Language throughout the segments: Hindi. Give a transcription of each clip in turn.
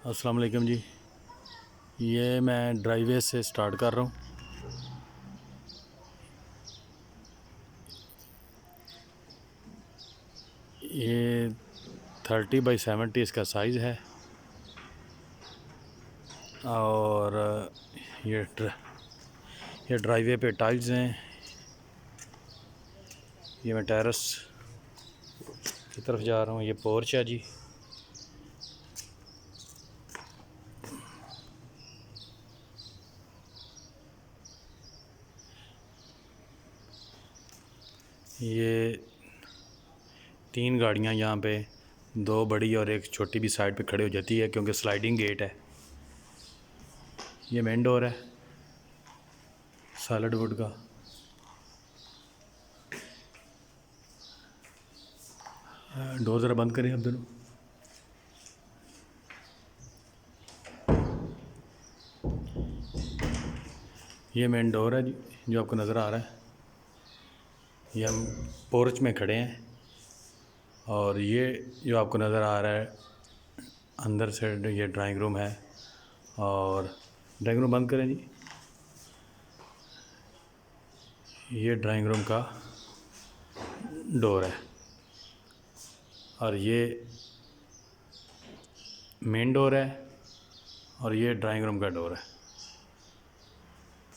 अस्सलाम वालेकुम जी। ये मैं ड्राइवे से स्टार्ट कर रहा हूँ। ये 30x70 इसका साइज़ है। और ये ड्राइवे पे टाइल्स हैं। ये मैं टेरेस की तरफ जा रहा हूँ। ये पोर्च है जी। ये 3 गाड़ियाँ यहाँ पे, 2 बड़ी और एक छोटी भी साइड पे खड़ी हो जाती है क्योंकि स्लाइडिंग गेट है। ये मेन डोर है सॉलिड वुड का। डोर ज़रा बंद करें आप दोनों। ये मेन डोर है जी जो आपको नज़र आ रहा है। ये हम पोर्च में खड़े हैं और ये जो आपको नज़र आ रहा है अंदर से ये ड्राइंग रूम है। और ड्राइंग रूम बंद करें जी। ये ड्राइंग रूम का डोर है और ये मेन डोर है और ये ड्राइंग रूम का डोर है।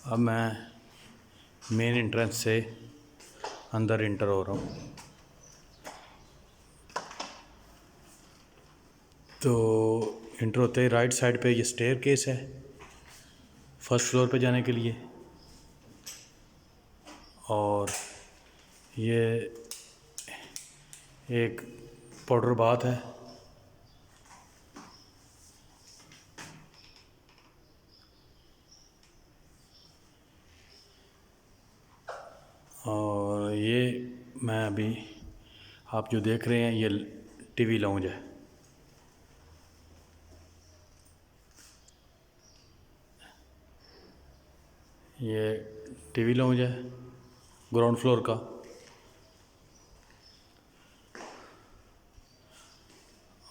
अब मैं मेन एंट्रेंस से अंदर इंटर हो रहा हूँ। तो इंटर होते ही राइट साइड पे ये स्टेयर केस है फर्स्ट फ्लोर पे जाने के लिए। और ये एक पाउडर बाथ है। और ये मैं अभी आप जो देख रहे हैं ये टीवी लाउंज है। ये टीवी लाउंज है ग्राउंड फ्लोर का।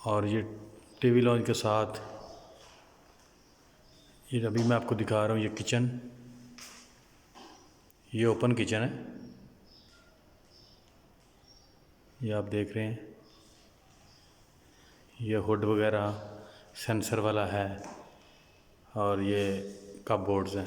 और ये टीवी लाउंज के साथ ये अभी मैं आपको दिखा रहा हूँ ये किचन। ये ओपन किचन है। ये आप देख रहे हैं ये हुड वगैरह सेंसर वाला है और ये कपबोर्ड्स हैं।